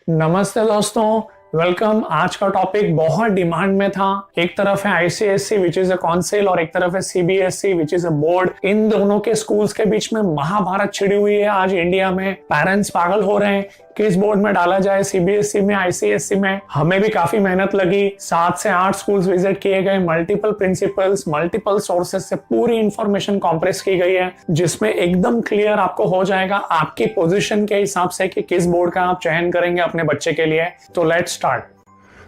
नमस्ते दोस्तों, वेलकम। आज का टॉपिक बहुत डिमांड में था। एक तरफ है ICSE which is a council और एक तरफ है CBSE which is a board. इन दोनों के स्कूल्स के बीच में महाभारत छिड़ी हुई है। आज इंडिया में पेरेंट्स पागल हो रहे हैं, किस बोर्ड में डाला जाए, सीबीएसई में, आईसीएसई में। हमें भी काफी मेहनत लगी, 7 से 8 स्कूल्स विजिट किए गए, मल्टीपल प्रिंसिपल्स, मल्टीपल सोर्सेस से पूरी इंफॉर्मेशन कॉम्प्रेस की गई है, जिसमें एकदम क्लियर आपको हो जाएगा आपकी पोजीशन के हिसाब से कि किस बोर्ड का आप चयन करेंगे अपने बच्चे के लिए। तो लेट्स स्टार्ट।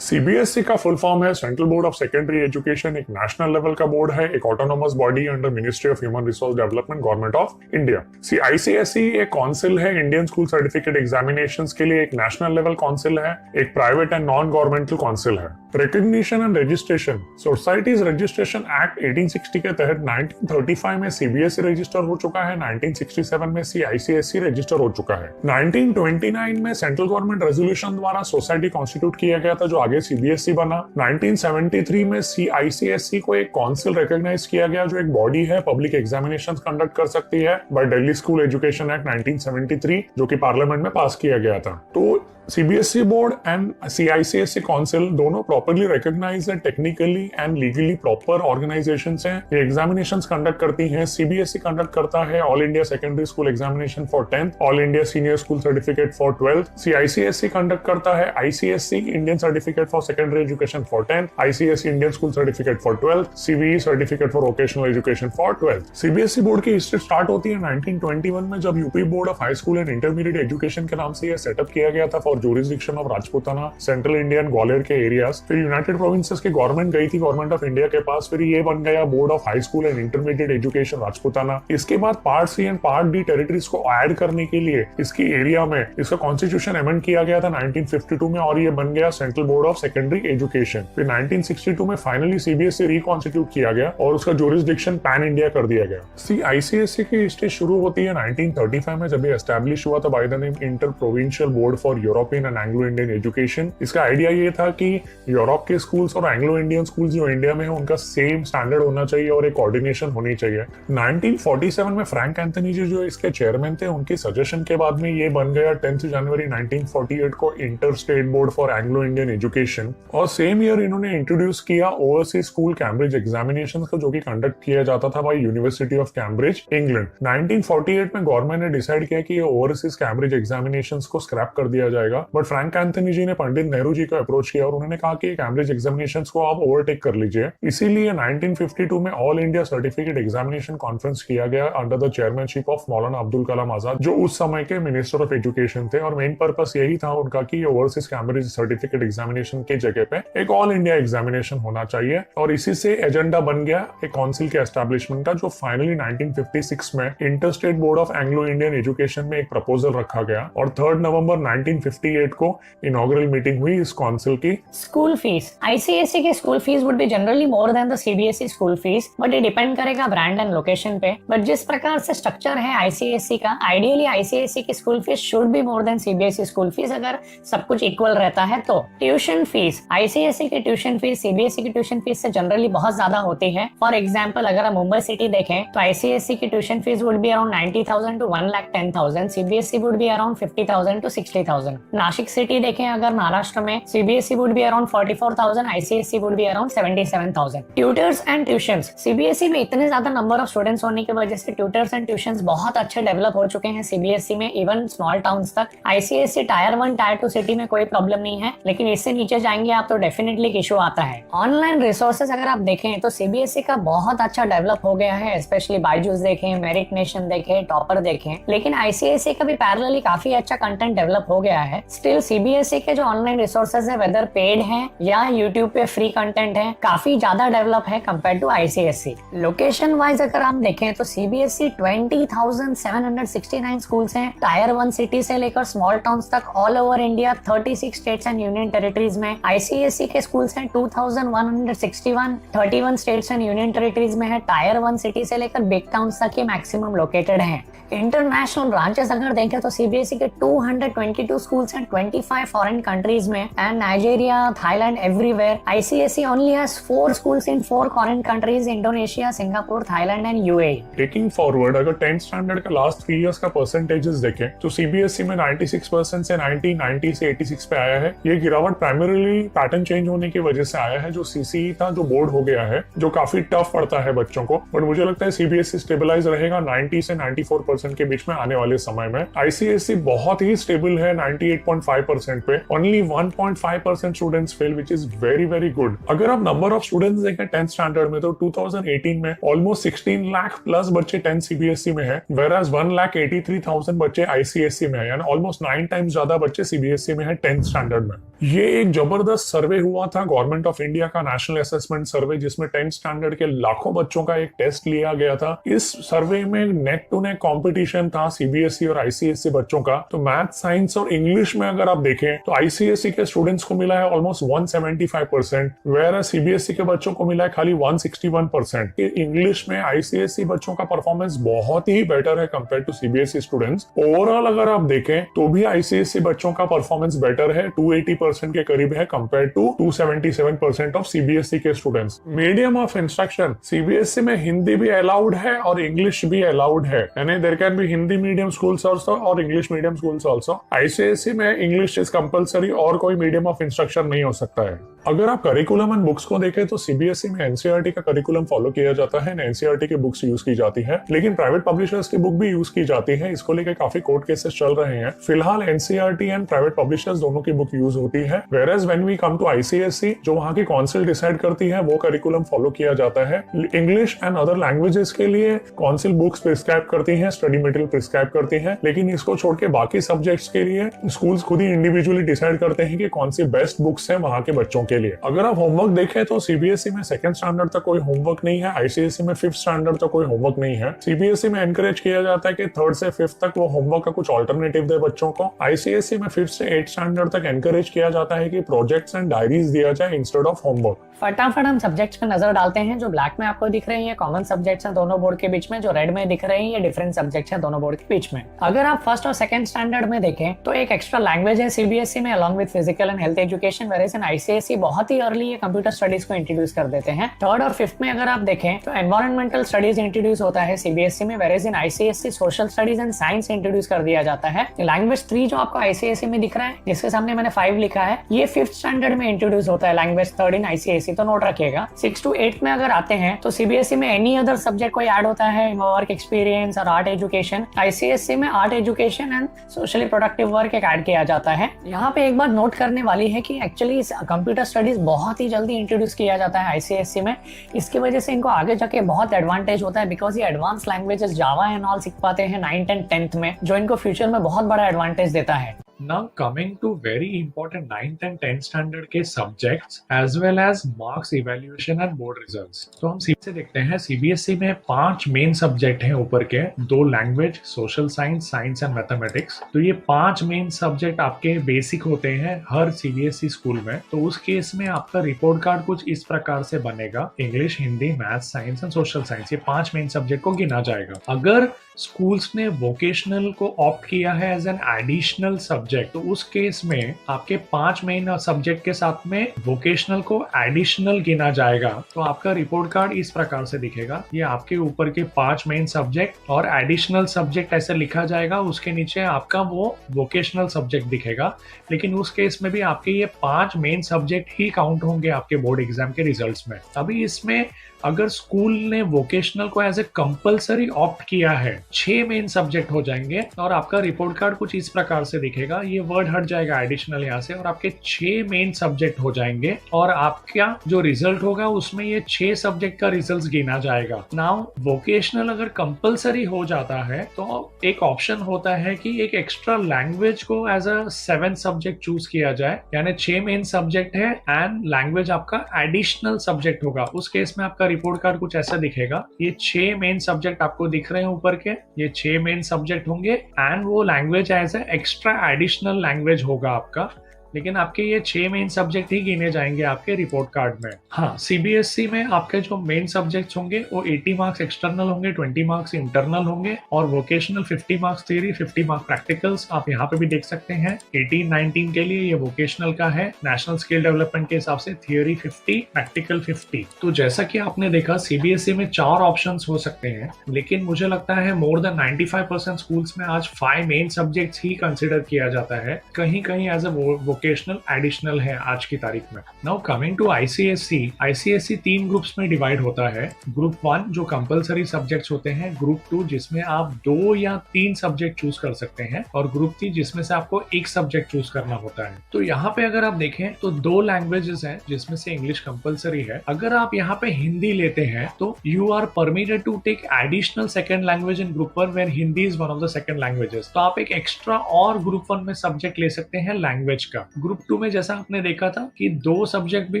सीबीएसई का फुल फॉर्म है central board of secondary education. एक नेशनल लेवल का बोर्ड है, एक autonomous body under ministry of human resource development, government of India. ICSE एक काउंसिल है इंडियन स्कूल सर्टिफिकेट एग्जामिनेशंस के लिए, एक नेशनल लेवल काउंसिल है, एक private and non governmental council है। Recognition and registration, societies registration act 1860 के तहत 1935 में सीबीएसई रजिस्टर हो चुका है, 1967 में आईसीएसई रजिस्टर हो चुका है। 1929 में सेंट्रल गवर्नमेंट रेजोल्यूशन द्वारा सोसाइटी कॉन्स्टिट्यूट किया गया था, जो आगे सीबीएसई बना। 1973 में आईसीएसई को एक काउंसिल रिकॉग्नाइज किया गया, जो एक बॉडी है, पब्लिक एग्जामिनेशंस कंडक्ट कर सकती है, by Delhi school education act 1973, जो कि पार्लियामेंट में पास किया गया था। तो CBSE board and ICSE council दोनों प्रॉपर्ली रिकॉग्नाइज्ड है, technically and legally proper organisations हैं। ये एग्जामिनेशंस कंडक्ट करती हैं। सीबीएसई कंडक्ट करता है all India secondary school examination for 10th, all India senior school certificate for 12th। ICSE conduct करता है ICSE Indian certificate for secondary education for 10th, ICSE Indian school certificate for 12th, CBE certificate for vocational education for 12th। CBSE board की history start होती है 1921 में, जब UP board of high school and intermediate education के नाम से यह setup किया गया था for jurisdiction of Rajputana, central Indian Gwalior के एरियाज। फिर यूनाइटेड प्रोविंसेस की गवर्नमेंट गई थी गवर्नमेंट ऑफ इंडिया के पास, फिर ये बन गया board of high school and intermediate education Rajputana. इसके बाद part C and part D territories को ऐड करने के लिए इसकी एरिया में इसका कॉन्स्टिट्यूशन अमेंड किया गया था 1952 में, और ये बन गया central board of secondary education. फिर 1962 में फाइनली सीबीएसई रिकॉन्स्टिट्यूट किया गया और उसका जुरिस्डिक्शन पैन इंडिया कर दिया गया। आईसीएसई की हिस्ट्री शुरू होती है 1935 में, जब ये एस्टैब्लिश हुआ था by the name inter provincial board for European and Anglo Indian education. इसका आइडिया ये था कि यूरोप के स्कूल्स और एंग्लो इंडियन स्कूल्स जो इंडिया में है उनका सेम स्टैंडर्ड होना चाहिए और एक कोऑर्डिनेशन होनी चाहिए। 1947 में फ्रैंक एंथनी जी जो इसके चेयरमैन थे, उनकी सजेशन के बाद में ये बन गया 10 जनवरी 1948 को inter state board for Anglo Indian education. और सेम ईयर इन्होंने इंट्रोड्यूस किया ओवरसीज स्कूल कैम्ब्रिज एग्जामिनेशंस को, जो कि कंडक्ट किया जाता था by university of Cambridge, England. 1948 में गवर्नमेंट ने डिसाइड किया कि ये ओवरसीज कैम्ब्रिज एग्जामिनेशंस को स्क्रैप कर दिया जाएगा, बट फ्रैंक एंथनी जी ने पंडित नेहरू जी को अप्रोच किया और उन्होंने कहा कि कैम्ब्रिज एग्जामिनेशंस को आप ओवरटेक कर लीजिए। इसीलिए 1952 में all India certificate examination conference किया गया अंडर द चेयरमैनशिप ऑफ मौलाना अब्दुल कलाम आजाद, जो उस समय के मिनिस्टर ऑफ एजुकेशन थे। और मेन पर्पस यही था उनका कि ओवरसीज कैम्ब्रिज सर्टिफिकेट एग्जामिनेशन की जगह पे एक ऑल इंडिया एग्जामिनेशन होना चाहिए, और इसी से एजेंडा बन गया एक काउंसिल के एस्टैब्लिशमेंट का, जो फाइनली 1956 में inter state board of Anglo Indian education में एक प्रपोजल रखा गया और 3 नवंबर 1958 को इनॉग्रल मीटिंग हुई इस काउंसिल की। स्कूल फीस, आईसीएसई की school fees would be generally more than the CBSE school fees, but ये डिपेंड करेगा ब्रांड एंड लोकेशन पे। बट जिस प्रकार से स्ट्रक्चर है आईसीएसई का, आइडियली आईसीएसई की school fees should be more than CBSE school fees, अगर सब कुछ इक्वल रहता है तो। ट्यूशन फीस, आईसीएसई की ट्यूशन फीस सीबीएसई की ट्यूशन फीस से जनरली बहुत ज्यादा होती है। फॉर एग्जाम्पल अगर हम मुंबई सिटी देखें तो आईसीएसई की tuition fees would be around 90,000 to 1,10,000, CBSE would be around 50,000 to 60,000। Nashik city देखें अगर महाराष्ट्र में, CBSE would be around 44,000, ICSE would be around 77,000। Tutors and tuitions, CBSE में इतने ज्यादा नंबर ऑफ स्टूडेंट्स होने की वजह से ट्यूटर्स एंड ट्यूशंस बहुत अच्छे डेवलप हो चुके हैं सीबीएसई में, इवन स्मॉल टाउन्स तक। आईसीएसई टायर 1 टायर 2 सिटी में कोई प्रॉब्लम नहीं है, लेकिन इससे नीचे जाएंगे आप तो डेफिनेटली इशू आता है। ऑनलाइन रिसोर्सेज अगर आप देखें तो सीबीएसई का बहुत अच्छा डेवलप हो गया है, स्पेशली बायजूस देखें, मेरिट नेशन देखें, टॉपर देखें, लेकिन आईसीएसई का भी पैरेलली काफी अच्छा कंटेंट डेवलप हो गया है। स्टिल सीबीएसई के जो ऑनलाइन रिसोर्सेज है, वेदर पेड है या यूट्यूब पे फ्री कंटेंट है, काफी ज्यादा डेवलप है compare to ICSE. Location wise अगर हम देखें तो सीबीएसई 20,769 स्कूल्स हैं, टायर 1 सिटी से लेकर स्मॉल टाउन्स तक all over India 36 states and union territories में। आईसीएसई के स्कूल्स हैं 2,161, 31 स्टेट्स एंड यूनियन टेरिटरीज में है। टायर 1 सिटी से लेकर बिग टाउन्स तक ही मैक्सिमम लोकेटेड है। इंटरनेशनल ब्रांचेस अगर देखें तो सीबीएसई के 222 स्कूल्स हैं 25 फॉरेन कंट्रीज में, and Nigeria, Thailand Thailand, everywhere. ICSE only has 4 schools in 4 foreign countries: Indonesia, Singapore, Thailand and UAE. Taking forward अगर 10th स्टैंडर्ड का लास्ट 3 इयर्स का परसेंटेजेस देखें तो सीबीएसई में 96% से 90 से 86 पे आया है। ये गिरावट प्राइमरीली पैटर्न चेंज होने की वजह से आया है। जो सीसीई था, जो बोर्ड हो गया है, जो काफी टफ पड़ता है बच्चों को, बट मुझे लगता है सीबीएसई स्टेबलाइज रहेगा 90 से 94% के बीच में आने वाले समय में। आईसीएसई बहुत ही स्टेबल है 98.5% पे। Only 1.5% students fail, which is very very good. अगर आप नंबर ऑफ स्टूडेंट्स देखें 10th स्टैंडर्ड में तो 2018 में ऑलमोस्ट 16 लाख प्लस बच्चे 10 सीबीएसई में है, whereas 1,83,000 बच्चे आईसीएसई में है, यानी ऑलमोस्ट 9 टाइम्स ज्यादा बच्चे सीबीएसई में है 10th स्टैंडर्ड में। ये एक जबरदस्त सर्वे हुआ था गवर्नमेंट ऑफ इंडिया का, नेशनल असेसमेंट सर्वे, जिसमें 10th स्टैंडर्ड के लाखों बच्चों का एक टेस्ट लिया गया था। इस सर्वे में नेक टू नेक कंपटीशन था सीबीएसई और आईसीएसई बच्चों का। तो मैथ, साइंस और इंग्लिश में अगर आप देखें तो आईसीएसई के स्टूडेंट्स को मिला है ऑलमोस्ट 175%, वेयर सीबीएसई के बच्चों को मिला है खाली 161%। इंग्लिश में आईसीएसई बच्चों का परफॉर्मेंस बहुत ही बेटर है compare to CBSE students. Overall अगर आप देखें तो भी आईसीएसई बच्चों का परफॉर्मेंस बेटर है, 280% के करीब है कंपेयर टू 277% ऑफ सीबीएसई के students. Medium of instruction CBSE में हिंदी भी अलाउड है और इंग्लिश भी अलाउड है, यानी there can be Hindi medium schools also और English medium schools also. ICSE में इंग्लिश इज कंपलसरी और कोई मीडियम ऑफ इंस्ट्रक्शन नहीं हो सकता है। अगर आप करिकुलम एंड बुक्स को देखें तो सीबीएसई में एनसीईआरटी का करिकुलम फॉलो किया जाता है, एनसीईआरटी की बुक्स यूज की जाती है, लेकिन प्राइवेट पब्लिशर्स की बुक भी यूज की जाती है। इसको लेकर काफी कोर्ट केसेस चल रहे हैं। फिलहाल एनसीईआरटी एंड प्राइवेट पब्लिशर्स दोनों की बुक यूज होती है, whereas when we come to ICSE, जो वहां की काउंसिल डिसाइड करती है, वो करिकुलम फॉलो किया जाता है। इंग्लिश एंड अदर लैंग्वेजेस के लिए काउंसिल बुक्स प्रिस्क्राइब करती है, स्टडी मटेरियल प्रिस्क्राइब करती है, लेकिन इसको छोड़ के बाकी सब्जेक्ट्स के लिए स्कूल्स खुद ही इंडिविजुअली डिसाइड करते हैं कि कौन सी बेस्ट बुक्स है वहां के बच्चों के लिए। अगर आप होमवर्क देखें तो सीबीएसई में 2nd स्टैंडर्ड तक कोई होमवर्क नहीं है, आईसीएसई में 5th स्टैंडर्ड तक कोई होमवर्क नहीं है। सीबीएसई में एनकरेज किया जाता है कि 3rd से 5th तक वो होमवर्क का कुछ ऑल्टरनेटिव दे बच्चों को। आईसीएसई में 5th से 8th स्टैंडर्ड तक एनकरेज किया जाता है कि प्रोजेक्ट्स एंड डायरीज दिया जाए इंस्टेड ऑफ होमवर्क। फटाफट हम सब्जेक्ट्स पे नजर डालते हैं। जो ब्लैक में आपको दिख रहे हैं कॉमन सब्जेक्ट्स हैं दोनों बोर्ड के बीच में, जो रेड में दिख रहे हैं ये डिफरेंट सब्जेक्ट्स हैं दोनों बोर्ड के बीच में। अगर आप 1st और 2nd स्टैंडर्ड में देखें तो एक एक्स्ट्रा लैंग्वेज है सीबीएसई में along with physical and health education, whereas in ICSE बहुत ही अर्ली ये कंप्यूटर स्टडीज को इंट्रोड्यूस कर देते हैं। 3rd और 5th में अगर आप देखें तो एनवायरमेंटल स्टडीज इंट्रोड्यूस होता है सीबीएसई में, whereas in ICSE social studies and science introduce कर दिया जाता है। लैंग्वेज 3 जो आपको आईसीएसई में दिख रहा है, जिसके सामने मैंने 5 लिखा है, ये 5th स्टैंडर्ड में इंट्रोड्यूस होता है लैंग्वेज 3 इन आईसीएसई, तो नोट रखिएगा। 6 to 8 में अगर आते हैं तो सीबीएसई में एनी अदर सब्जेक्ट कोई ऐड होता है, वर्क एक्सपीरियंस और आर्ट एजुकेशन। आईसीएसई में art education and socially productive work एक ऐड किया जाता है। यहाँ पे एक बात नोट करने वाली है कि एक्चुअली कंप्यूटर स्टडीज बहुत ही जल्दी इंट्रोड्यूस किया जाता है आईसीएसई में। इसकी वजह से इनको आगे जाके बहुत एडवांटेज होता है, बिकॉज ये advance languages Java and all सीख पाते हैं 9th and 10th में, जो इनको फ्यूचर में बहुत बड़ा एडवांटेज देता है। Now coming to very important 9th and 10th standard के subjects as well as marks evaluation and board results। तो हम सीधे देखते हैं सीबीएसई में 5 मेन सब्जेक्ट हैं ऊपर के, 2 language, social science, science and mathematics. तो ये 5 मेन सब्जेक्ट आपके बेसिक होते हैं हर सीबीएसई स्कूल में। तो उस केस में आपका रिपोर्ट कार्ड कुछ इस प्रकार से बनेगा, English, Hindi, math, science and social science, ये 5 मेन सब्जेक्ट को गिना जाएगा। अगर स्कूल्स ने वोकेशनल को ऑप्ट किया है एज एन एडिशनल सब्जेक्ट, तो उस केस में आपके 5 मेन सब्जेक्ट के साथ में वोकेशनल को एडिशनल गिना जाएगा। तो आपका रिपोर्ट कार्ड इस प्रकार से दिखेगा, ये आपके ऊपर के 5 मेन सब्जेक्ट और एडिशनल सब्जेक्ट ऐसे लिखा जाएगा, उसके नीचे आपका वो वोकेशनल सब्जेक्ट दिखेगा। लेकिन उस केस में भी आपके ये 5 मेन सब्जेक्ट ही काउंट होंगे आपके बोर्ड एग्जाम के रिजल्ट्स में। अभी इसमें अगर स्कूल ने वोकेशनल को एज ए कंपलसरी ऑप्ट किया है, 6 मेन सब्जेक्ट हो जाएंगे और आपका रिपोर्ट कार्ड कुछ इस प्रकार से दिखेगा। ये वर्ड हट जाएगा एडिशनल यहाँ से और आपके 6 मेन सब्जेक्ट हो जाएंगे और आपका जो रिजल्ट होगा उसमें ये 6 सब्जेक्ट का रिजल्ट गिना जाएगा। नाउ वोकेशनल अगर कंपलसरी हो जाता है तो एक ऑप्शन होता है कि एक एक्स्ट्रा लैंग्वेज को as a 7th subject choose किया जाए, यानी 6 मेन सब्जेक्ट है एंड लैंग्वेज आपका एडिशनल सब्जेक्ट होगा। उस केस में आपका रिपोर्ट कार्ड कुछ ऐसा दिखेगा। ये 6 मेन सब्जेक्ट आपको दिख रहे हैं ऊपर के, ये 6 मेन सब्जेक्ट होंगे एंड वो language as a extra additional language होगा आपका। लेकिन आपके ये 6 मेन सब्जेक्ट ही गिने जाएंगे आपके रिपोर्ट कार्ड में। हाँ, सीबीएसई में आपके जो मेन सब्जेक्ट्स होंगे वो 80 मार्क्स एक्सटर्नल होंगे, 20 मार्क्स इंटरनल होंगे और vocational 50 marks theory, 50 marks practicals आप यहाँ पे भी देख सकते हैं। 18-19 के लिए ये वोकेशनल का है, नेशनल स्किल डेवलपमेंट के हिसाब से थ्योरी 50, प्रैक्टिकल 50। तो जैसा कि आपने देखा सीबीएसई में 4 ऑप्शंस हो सकते हैं, लेकिन मुझे लगता है मोर देन 95% स्कूल्स में आज 5 मेन सब्जेक्ट्स ही कंसिडर किया जाता है, कहीं कहीं एज अ वोकेशनल एडिशनल है आज की तारीख में। Now coming to ICSE 3 groups में डिवाइड होता है। ग्रुप 1 जो कंपलसरी सब्जेक्ट्स होते हैं, ग्रुप 2 जिसमें आप 2 या 3 सब्जेक्ट चूज कर सकते हैं और ग्रुप 3 जिसमें से आपको एक सब्जेक्ट चूज करना होता है। तो यहाँ पे अगर आप देखें तो 2 लैंग्वेजेस हैं जिसमें से इंग्लिश कंपलसरी है। अगर आप यहाँ पे हिंदी लेते हैं तो you are permitted to take additional second language in group 1 where Hindi is one of the second languages. तो आप एक एक्स्ट्रा और ग्रुप 1 में सब्जेक्ट ले सकते हैं लैंग्वेज का। ग्रुप 2 में जैसा आपने देखा था कि 2 सब्जेक्ट भी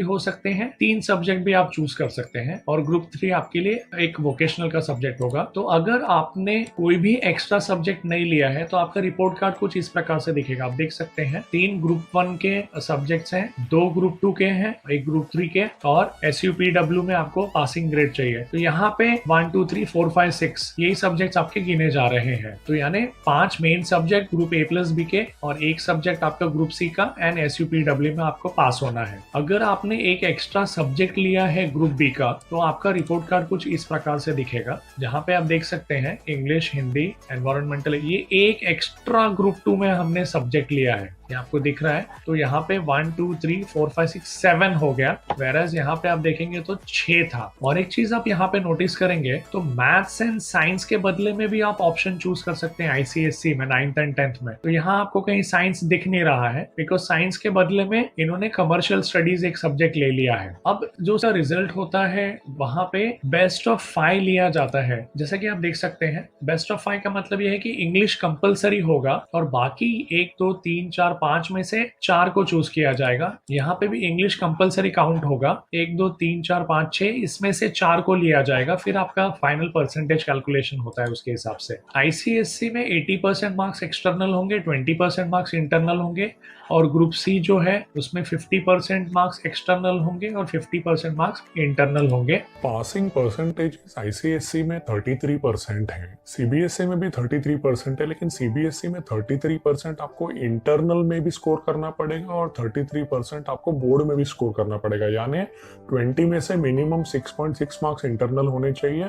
हो सकते हैं, 3 सब्जेक्ट भी आप चूज कर सकते हैं और ग्रुप 3 आपके लिए एक वोकेशनल का सब्जेक्ट होगा। तो अगर आपने कोई भी एक्स्ट्रा सब्जेक्ट नहीं लिया है तो आपका रिपोर्ट कार्ड कुछ इस प्रकार से दिखेगा। आप देख सकते हैं 3 ग्रुप 1 के सब्जेक्ट्स हैं, 2 ग्रुप 2 के हैं, 1 ग्रुप 3 के और SUPW में आपको पासिंग ग्रेड चाहिए। तो यहाँ पे 1 2 3 4 5 6 यही सब्जेक्ट्स आपके गिने जा रहे हैं। तो यानी 5 मेन सब्जेक्ट ग्रुप A+B के और 1 सब्जेक्ट आपका ग्रुप C का एंड SUPW में आपको पास होना है। अगर आपने एक एक्स्ट्रा सब्जेक्ट लिया है ग्रुप B का तो आपका रिपोर्ट कार्ड कुछ इस प्रकार से दिखेगा, जहां पे आप देख सकते हैं इंग्लिश, हिंदी, एनवायरमेंटल, ये एक एक्स्ट्रा ग्रुप 2 में हमने सब्जेक्ट लिया है, ये आपको दिख रहा है। तो यहाँ पे 1 2 3 4 5 6 7 हो गया, वेरएज यहाँ पे आप देखेंगे तो 6 था। और एक चीज आप यहाँ पे नोटिस करेंगे तो मैथ्स एंड साइंस के बदले में भी आप ऑप्शन चूज कर सकते हैं आईसीएससी में 9th एंड 10th में। तो यहाँ आपको कहीं साइंस दिख नहीं रहा है बिकॉज साइंस के बदले में इन्होंने कमर्शियल स्टडीज एक सब्जेक्ट ले लिया है। अब जो सा रिजल्ट होता है वहां पे बेस्ट ऑफ 5 लिया जाता है। जैसा कि आप देख सकते हैं बेस्ट ऑफ 5 का मतलब यह है कि इंग्लिश कंपलसरी होगा और बाकी 1 2 3 4 5 में से 4 को चूज किया जाएगा। यहाँ पे भी इंग्लिश कंपलसरी काउंट होगा, 1 2 3 4 5 6 इसमें से 4 को लिया जाएगा, फिर आपका फाइनल परसेंटेज कैलकुलेशन होता है उसके हिसाब से। आईसीएससी में 80% मार्क्स एक्सटर्नल होंगे, 20% मार्क्स इंटरनल होंगे और ग्रुप सी जो है उसमें 50% मार्क्स एक्सटर्नल होंगे और 50% मार्क्स इंटरनल होंगे। पासिंग परसेंटेज आईसीएससी में 33% है, सीबीएसई में भी 33% है, लेकिन सीबीएसई में 33% आपको इंटरनल में भी स्कोर करना पड़ेगा और 33% आपको बोर्ड में भी स्कोर करना पड़ेगा। यानी 20 में से मिनिमम 6.6 मार्क्स इंटरनल होने चाहिए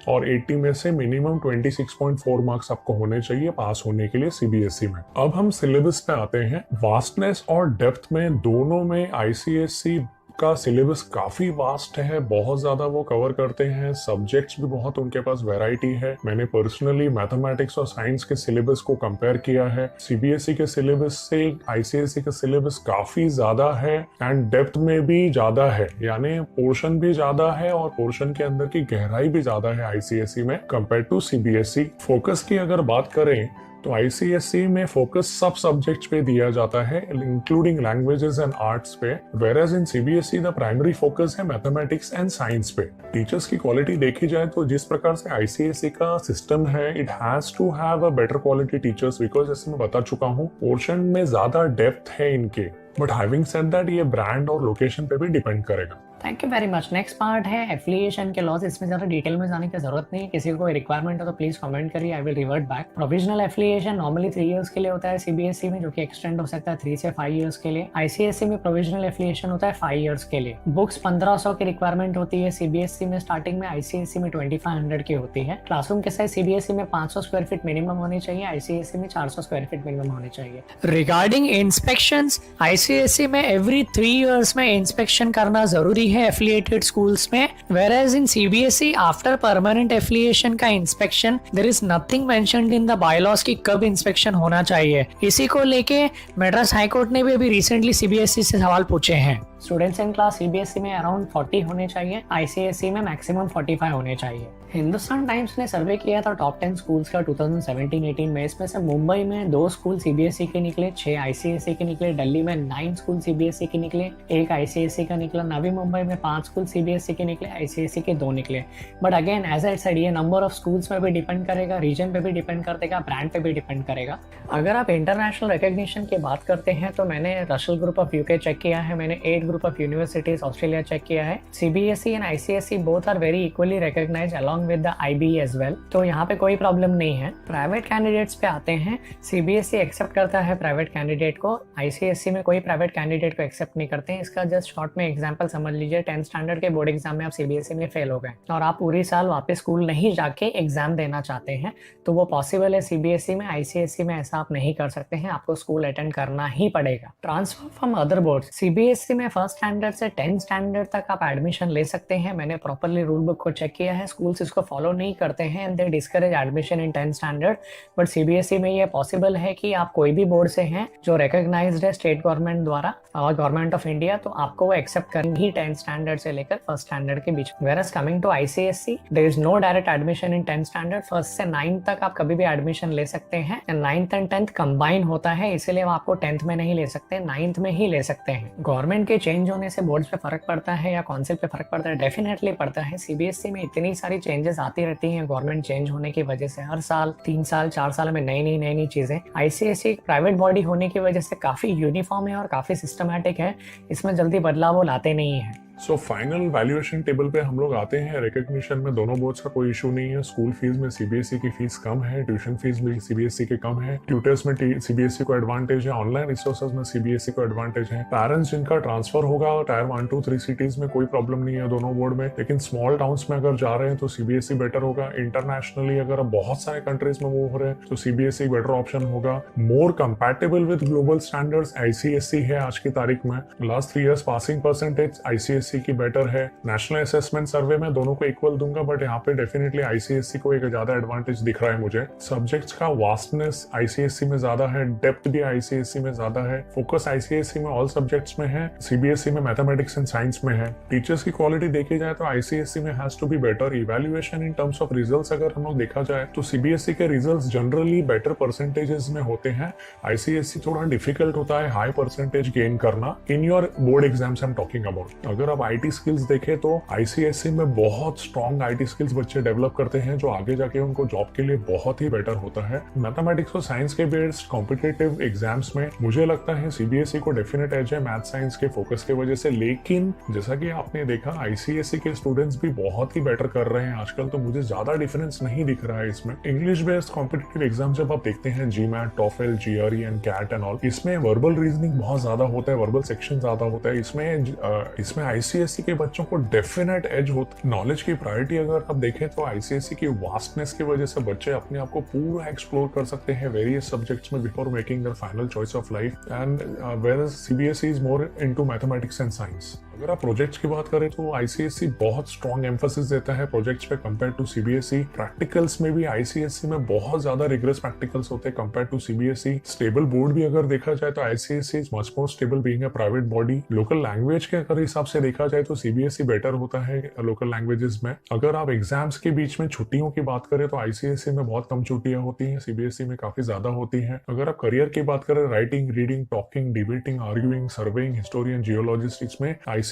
और 80 में से मिनिमम 26.4 मार्क्स आपको होने चाहिए पास होने के लिए सीबीएसई में। अब हम सिलेबस पे आते हैं। वास्टनेस और डेप्थ में दोनों में आईसीएसई का सिलेबस काफी वास्ट है, बहुत ज्यादा वो कवर करते हैं, सब्जेक्ट्स भी बहुत उनके पास वैरायटी है। मैंने पर्सनली मैथमेटिक्स और साइंस के सिलेबस को कंपेयर किया है, सीबीएसई के सिलेबस से आईसीएसई का सिलेबस काफी ज्यादा है एंड डेप्थ में भी ज्यादा है, यानी पोर्शन भी ज्यादा है और पोर्शन के अंदर की गहराई भी ज्यादा है आईसीएसई में कंपेयर टू सीबीएसई। फोकस की अगर बात करें तो आईसीएसई में फोकस सब सब्जेक्ट्स पे दिया जाता है इंक्लूडिंग लैंग्वेजेस एंड आर्ट्स पे, whereas in CBSE the primary focus है मैथमेटिक्स एंड साइंस पे। टीचर्स की क्वालिटी देखी जाए तो जिस प्रकार से आईसीएसई का सिस्टम है, it has to have a better quality teachers because जैसे मैं बता चुका हूँ पोर्शन में ज्यादा डेप्थ है इनके, बट हैविंग सेड दैट ये ब्रांड और लोकेशन पे भी डिपेंड करेगा। Thank you very much. Next part है एफिलिएशन के लॉज। इसमें ज़्यादा डिटेल में जाने की जरूरत नहीं है, किसी को कोई रिक्वायरमेंट हो तो प्लीज कमेंट करिए, I will revert back. Provisional affiliation normally 3 years के लिए होता है सीबीएसई में, जो कि एक्सटेंड हो सकता है 3 से 5 इयर्स के लिए। आईसीएसई में प्रोविजनल एफिलिएशन होता है 5 इयर्स के लिए। बुक्स 1500 की रिक्वायरमेंट होती है सीबीएसई में स्टार्टिंग में, आईसीएसई में 2500 की होती है। क्लासरूम के साइज सीबीएसई में 500 स्क्वायर फीट मिनिमम होनी चाहिए, आईसीएसई में 400 स्क्वायर फीट मिनिमम होनी चाहिए। रिगार्डिंग इंस्पेक्शंस, आईसीएसई में एवरी 3 इयर्स में इंस्पेक्शन करना जरूरी है एफिलिएटेड स्कूल्स में, whereas in CBSE after permanent affiliation का inspection there is nothing mentioned in the bylaws कि कब inspection होना चाहिए। इसी को लेके मद्रास हाई कोर्ट ने भी अभी रिसेंटली सीबीएसई से सवाल पूछे हैं। स्टूडेंट्स इन क्लास सीबीएसई में अराउंड 40 होने चाहिए, आईसीएसई में मैक्सिमम 45 होने चाहिए। हिंदुस्तान टाइम्स ने सर्वे किया था टॉप 10 स्कूल्स का 2017-18 में। इसमें से मुंबई में 2 स्कूल सीबीएसई के निकले, 6 आईसीएसई के निकले। दिल्ली में 9 स्कूल सीबीएसई के निकले, 1 आईसीएसई का निकला। नवी मुंबई में 5 स्कूल सीबीएसई के निकले, आईसीएसई के 2 निकले। But again as I said, ये नंबर ऑफ स्कूल्स पे भी डिपेंड करेगा, रीजन पे भी डिपेंड करेगा, ब्रांड पे भी डिपेंड करेगा। अगर आप इंटरनेशनल रिकॉग्निशन की बात करते हैं तो मैंने Russell group of UK check किया है, मैंने 8 group of universities Australia check किया है। CBSE and ICSE both are very equally recognised along with the IB as well, तो यहाँ पे कोई प्रॉब्लम नहीं है। प्राइवेट कैंडिडेट्स पे आते हैं, सीबीएसई एक्सेप्ट करता है प्राइवेट कैंडिडेट को, आईसीएसई में कोई प्राइवेट कैंडिडेट को एक्सेप्ट नहीं करते हैं। इसका जस्ट शॉर्ट में एग्जांपल समझ लीजिए, 10th स्टैंडर्ड के बोर्ड एग्जाम में आप सीबीएसई में फेल हो गए और आप पूरी साल वापस स्कूल नहीं जाके एग्जाम देना चाहते हैं, तो वो पॉसिबल है। सीबीएसई में, आईसीएसई में ऐसा आप नहीं कर सकते हैं, आपको स्कूल अटेंड करना ही पड़ेगा। Transfer from other board, CBSE में 1st स्टैंडर्ड से 10th स्टैंडर्ड तक आप एडमिशन ले सकते हैं। मैंने प्रॉपरली रूल बुक को चेक किया है, स्कूल्स इसको फॉलो नहीं करते हैं and they discourage admission in 10th standard. But CBSE में ये पॉसिबल है कि आप कोई भी बोर्ड से हैं जो रिकॉग्नाइज्ड है स्टेट गवर्नमेंट द्वारा और गवर्नमेंट ऑफ इंडिया, तो आपको वो एक्सेप्ट करेंगी 10th स्टैंडर्ड से लेकर 1st स्टैंडर्ड के बीच। Whereas coming to ICSE, there is no direct admission in 10th standard. 1st से 9th तक आप कभी भी एडमिशन ले सकते हैं and 9th and 10th combine होता है, इसीलिए वो आपको 10th में नहीं ले सकते, 9th में ही ले सकते हैं। गवर्नमेंट के चेंज होने से बोर्ड्स पे फर्क पड़ता है या काउंसिल पे फर्क पड़ता है? डेफिनेटली पड़ता है। सीबीएसई में इतनी सारी चेंजेस आती रहती हैं गवर्नमेंट चेंज होने की वजह से, हर साल 3 साल 4 साल में नई चीजें। आईसीएसई एक प्राइवेट बॉडी होने की वजह से काफी यूनिफॉर्म है और काफी सिस्टमैटिक है, इसमें जल्दी बदलाव वो लाते नहीं है। सो फाइनल वैल्यूएशन टेबल पे हम लोग आते हैं। रिकॉग्निशन में दोनों बोर्ड्स का कोई इशू नहीं है। स्कूल फीस में सीबीएसई की फीस कम है, ट्यूशन फीस भी सीबीएसई के कम है, ट्यूटर्स में सीबीएसई को एडवांटेज है, ऑनलाइन रिसोर्सेज में सीबीएसई को एडवांटेज है। पेरेंट्स जिनका ट्रांसफर होगा टायर 1, 2, 3 सिटीज में कोई प्रॉब्लम नहीं है दोनों बोर्ड में, लेकिन स्मॉल टाउन्स में अगर जा रहे हैं तो सीबीएसई बेटर होगा। इंटरनेशनली अगर बहुत सारे कंट्रीज में मूव हो रहे हैं तो सीबीएसई बेटर ऑप्शन होगा। More compatible with global standards ICSE है आज की तारीख में। Last 3 years passing percentage ICSE की बेटर है। नेशनल असेसमेंट सर्वे में दोनों को इक्वल दूंगा, बट यहाँ पे डेफिनेटली आईसीएसई को एक ज्यादा एडवांटेज दिख रहा है मुझे। सब्जेक्ट्स का वास्टनेस आईसीएसई में ज्यादा है, डेप्थ भी आईसीएसई में ज्यादा है, फोकस आईसीएसई में ऑल सब्जेक्ट्स में है, सीबीएसई में मैथमेटिक्स एंड साइंस में है। टीचर्स की क्वालिटी देखी जाए तो आईसीएसई में has to be better. Evaluation in terms of results अगर हम लोग देखा जाए तो सीबीएसई के रिजल्ट्स जनरली बेटर परसेंटेजेस में होते हैं, आईसीएसई थोड़ा डिफिकल्ट होता है हाई परसेंटेज गेन करना in your board exams I am talking about. अगर आप आईटी स्किल्स देखें तो आईसीएसई में बहुत स्ट्रॉन्ग आईटी स्किल्स बच्चे डेवलप करते हैं जो आगे जाके उनको जॉब के लिए बहुत ही बेटर होता है। मैथमेटिक्स और साइंस के बेस्ड कॉम्पिटिटिव एग्जाम्स में मुझे लगता है सीबीएसई को डेफिनेट एज है मैथ साइंस के फोकस की वजह से, लेकिन जैसा कि आपने देखा आईसीएसई के स्टूडेंट्स भी बहुत ही बेटर कर रहे हैं आजकल, तो मुझे ज्यादा डिफरेंस नहीं दिख रहा है इसमें। इंग्लिश बेस्ड कॉम्पिटिटिव एग्जाम जब आप देखते हैं GMAT, TOEFL, GRE and CAT and all, इसमें वर्बल रीजनिंग बहुत ज्यादा होता है, वर्बल सेक्शन ज्यादा होता है। इसमें आईसीएसई के बच्चों को डेफिनेट एज होता है। नॉलेज की प्रायोरिटी अगर आप देखें तो आईसीएसई की वास्टनेस की वजह से बच्चे अपने आप को पूरा एक्सप्लोर कर सकते हैं वेरियस सब्जेक्ट्स में before making their final choice of life, and whereas CBSE is more into mathematics and science. अगर आप प्रोजेक्ट्स की बात करें तो आईसीएसई बहुत स्ट्रॉन्ग एम्फोसिस देता है प्रोजेक्ट्स पे कंपेयर टू सीबीएसई। प्रैक्टिकल्स में भी आईसीएसई में बहुत ज्यादा रिग्रेस प्रैक्टिकल्स होते हैं compare to CBSE. Stable board भी अगर देखा जाए तो ICSE is much more stable being a private body. Local language के अगर हिसाब से देखा जाए तो सीबीएसई बेटर होता है लोकल लैंग्वेजेस में। अगर आप एग्जाम्स के बीच में छुट्टियों की बात करें तो आईसीएसई में बहुत कम छुट्टियां होती हैं, सीबीएसई में काफी ज्यादा होती हैं। अगर आप करियर की बात करें, writing, reading, talking, debating, arguing, surveying, historian, geologist, इसमें आईसीएसई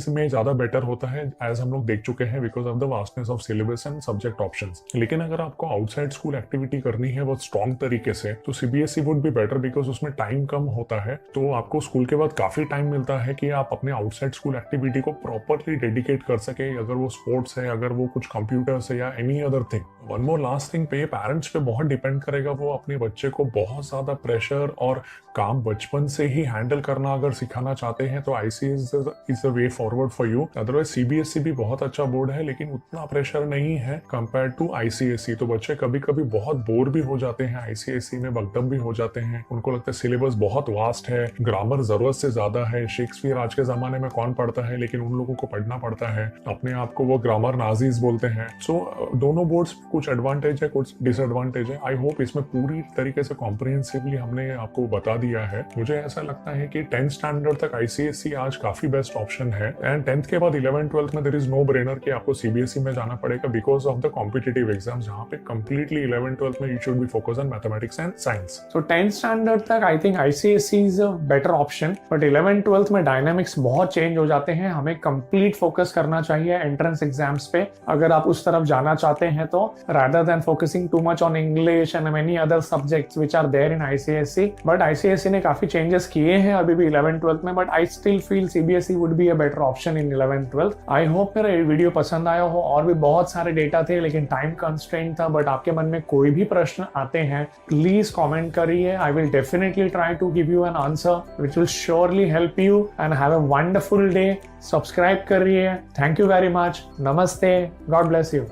में ज्यादा बेटर होता है एज हम लोग देख चुके हैं because of the vastness of syllabus and subject options. लेकिन अगर आपको आउटसाइड स्कूल एक्टिविटी करनी है बहुत स्ट्रॉन्ग तरीके से तो CBSE would be better because उसमें टाइम कम होता है, तो आपको स्कूल के बाद काफी टाइम मिलता है कि आप अपने आउटसाइड स्कूल एक्टिविटी को प्रॉपरली डेडिकेट कर सके, अगर वो स्पोर्ट्स है, अगर वो कुछ कंप्यूटर्स है या any other thing. One more last thing पे पेरेंट्स पे बहुत डिपेंड करेगा, वो अपने बच्चे को बहुत ज्यादा प्रेशर और काम बचपन से ही हैंडल करना अगर सिखाना चाहते हैं तो ICSE is the way forward for you. Otherwise CBSE भी बहुत अच्छा बोर्ड है लेकिन उतना प्रेशर नहीं है कंपेयर टू आईसीएसई, तो बच्चे कभी कभी बहुत बोर भी हो जाते हैं आईसीएसई में, बगदम भी हो जाते हैं। उनको लगता है सिलेबस बहुत वास्ट है, ग्रामर जरूरत से ज्यादा है, शेक्सपियर आज के जमाने में कौन पढ़ता है, लेकिन उन लोगों को पढ़ना पड़ता है, अपने आप को वो ग्रामर नाजीज बोलते हैं। सो दोनों बोर्ड्स कुछ एडवांटेज है कुछ डिसएडवांटेज है। आई होप इसमें पूरी तरीके से कॉम्प्रिहेंसिवली हमने आपको बता दिया है। मुझे ऐसा लगता है कि 10th स्टैंडर्ड तक आईसीएसई आज काफी बेस्ट ऑप्शन ऑप्शन है एंड 10th के बाद 11th 12th में देयर इज नो ब्रेनर कि आपको सीबीएसई में जाना पड़ेगा because of the competitive exams, जहाँ पे कंप्लीटली 11th 12th में you should be focus on mathematics and science. So 10th standard तक I think ICSE is a better option, but 11th 12th में डायनामिक्स बहुत change हो जाते हैं। हमें कंप्लीट फोकस करना चाहिए एंट्रेंस एग्जाम्स पे अगर आप उस तरफ जाना चाहते हैं तो, rather than focusing too much on English and many other subjects which are there in ICSE. But ICSE ने काफी चेंजेस किए हैं अभी भी 11th 12th में, but I still feel CBSE would be a better option in 11th 12th. I hope मेरा ये video पसंद आया हो। और भी बहुत सारे डेटा थे लेकिन टाइम कंस्ट्रेंट था, बट आपके मन में कोई भी प्रश्न आते हैं प्लीज कमेंट करिए। I will definitely try to give you an answer which will surely help you and have a wonderful day. Subscribe करिए। Thank you very much. नमस्ते। God bless you.